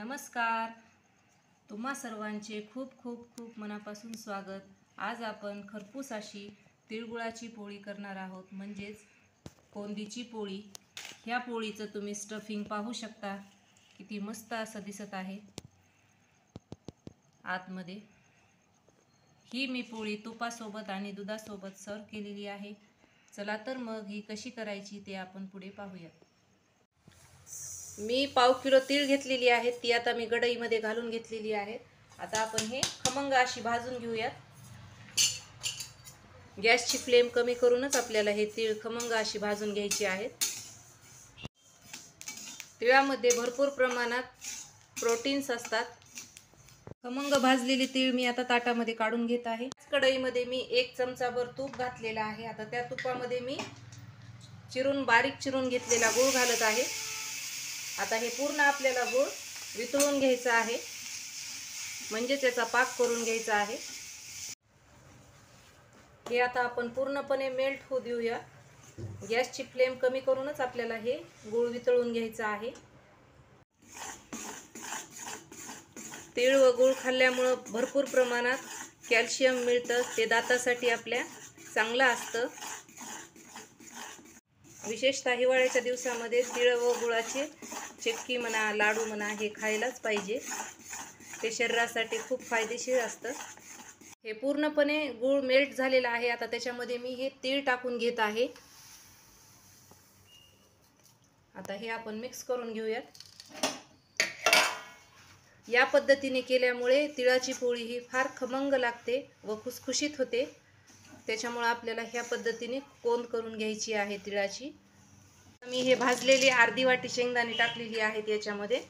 नमस्कार. तुम्हा सर्वांचे खूप खूप खूप मनापासून स्वागत. आज आपण खरपूस अशी तिळगुळाची पोळी करणार आहोत, म्हणजेच कोंदीची पोळी. ह्या पोळीचं तुम्ही स्टफिंग पाहू शकता, किती मस्त असं दिसत आहे आतमध्ये. ही मी पोळी तुपासोबत आणि दुधासोबत सर्व केलेली आहे. चला तर मग ही कशी करायची ते आपण पुढे पाहूया. मी पाव किलो तीळ घेतलेली आहे, ती आता मी कढईमध्ये घालून घेतलेली आहे. आता आपण हे खमंग अशी भाजून घेऊयात. गॅसची फ्लेम कमी करूनच आपल्याला हे तीळ खमंग अशी भाजून घ्यायची आहेत. तिळामध्ये भरपूर प्रमाणात प्रोटीन्स असतात. खमंग भाजलेली तीळ मी आता ताटामध्ये काढून घेत आहे. कढईमध्ये मी 1 चमचाभर तूप घातलेला आहे. आता त्या तुपामध्ये मी बारीक चिरून घेतलेला गूळ घालत आहे. आता हे पूर्ण आपल्याला गूळ वितळून घ्यायचा आहे, म्हणजे त्याचा पाक करून घ्यायचा आहे. हे आता आपण पूर्णपणे मेल्ट होऊ देऊया. गॅसची फ्लेम कमी करूनच आपल्याला हे गूळ वितळून घ्यायचा आहे. तीळ व गूळ खाल्ल्यामुळे भरपूर प्रमाणात कॅल्शियम मिळतं, ते दातासाठी आपल्या चांगलं असतं. विशेषतः हिवाळ्याच्या दिवसामध्ये तीळ व गुळाचे चिक्की म्हणा, लाडू म्हणा, हे खायलाच पाहिजे. ते शरीरासाठी खूप फायदेशीर असतं. हे पूर्णपणे गूळ मेल्ट झालेला आहे. आता त्याच्यामध्ये मी हे तीळ टाकून घेत आहे. आता हे आपण मिक्स करून घेऊयात. या पद्धतीने केल्यामुळे तिळाची पोळी ही फार खमंग लागते व खुसखुशीत होते. त्याच्यामुळे आपल्याला ह्या पद्धतीने कोंद करून घ्यायची आहे तिळाची. मी हे भाजलेली अर्धी वाटी शेंगदाणे टाकलेली आहेत याच्यामध्ये.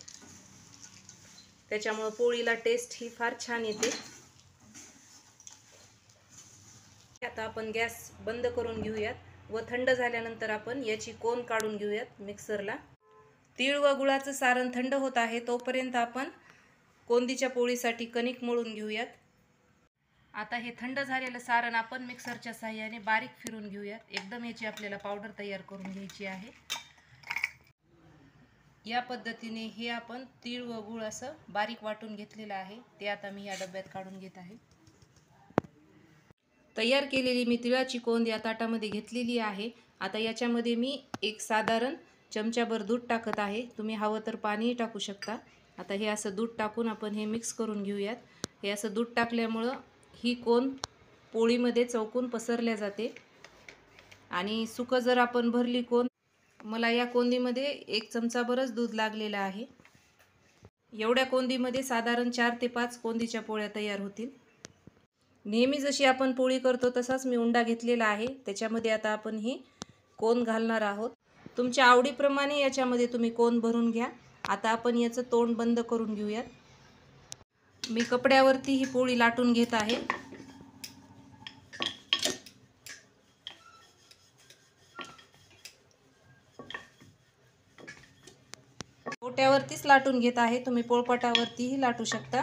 त्याच्यामुळे पोळीला टेस्ट ही फार छान येते. आता आपण गॅस बंद करून घेऊयात व थंड झाल्यानंतर आपण याची कोंद काढून घेऊयात मिक्सरला. तीळ व गुळाचं सारण थंड होत आहे, तोपर्यंत आपण कोंदीच्या पोळीसाठी कणिक मळून घेऊयात. आता हे थंड झालेलं सारण आपण मिक्सरच्या साहाय्याने बारीक फिरून घेऊयात. एकदम याची आपल्याला पावडर तयार करून घ्यायची आहे. या पद्धतीने हे आपण तीळ व गूळ असं बारीक वाटून घेतलेलं आहे. ते आता मी या डब्यात काढून घेत आहे. तयार केलेली मी तिळाची कोंद या ताटामध्ये घेतलेली आहे. आता याच्यामध्ये मी एक साधारण चमचाभर दूध टाकत आहे. तुम्ही हवं तर पाणीही टाकू शकता. आता हे असं दूध टाकून आपण हे मिक्स करून घेऊयात. हे असं दूध टाकल्यामुळं ही कोंद पोळीमध्ये चौकून पसरल्या जाते. आणि सुकं जर आपण भरली कोंद, मला या कोंदीमध्ये 1 चमचाभरच दूध लागलेलं आहे. एवढ्या कोंदीमध्ये साधारण 4 ते 5 कोंदीच्या पोळ्या तयार होतील. नेहमी जशी आपण पोळी करतो तसाच मी उंडा घेतलेला आहे. त्याच्यामध्ये आता आपण ही कोंद घालणार आहोत. तुमच्या आवडीप्रमाणे याच्यामध्ये तुम्ही कोंद भरून घ्या. आता आपण याचं तोंड बंद करून घेऊयात. मी कपड्यावरती ही पोळी लाटून घेत आहे. पोट्यावरतीच लाटून घेत आहे. तुम्ही पोळपाटावरतीही लाटू शकता.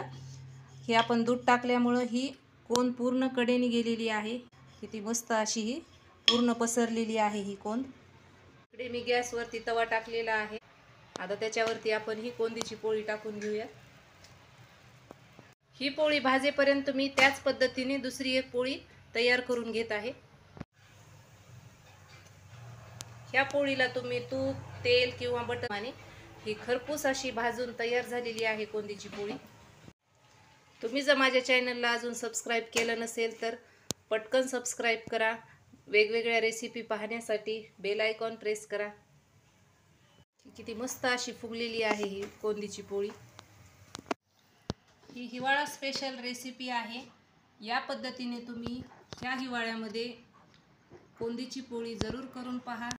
हे आपण दूध टाकल्यामुळं ही कोंद पूर्ण कडेने गेलेली आहे. किती मस्त अशी ही पूर्ण पसरलेली आहे ही कोंद. इकडे मी गॅसवरती तवा टाकलेला आहे. आता त्याच्यावरती आपण ही कोंदीची पोळी टाकून घेऊया. ही पोळी भाजेपर्यंत मी त्याच पद्धतीने दुसरी एक पोळी तयार करून घेत आहे. ह्या पोळीला तुम्ही तूप, तेल किंवा बटर आणि ही खरपूस अशी भाजून तयार झालेली आहे कोंदीची पोळी. तुम्ही जर माझ्या चॅनलला अजून सबस्क्राईब केलं नसेल तर पटकन सबस्क्राईब करा. वेगवेगळ्या रेसिपी पाहण्यासाठी बेल आयकॉन प्रेस करा. किती मस्त अशी फुगलेली आहे ही कोंदीची पोळी. ही हिवाळा स्पेशल रेसिपी आहे. या पद्धतीने तुम्ही ह्या हिवाळ्यामध्ये कोंदीची पोळी जरूर करून पहा.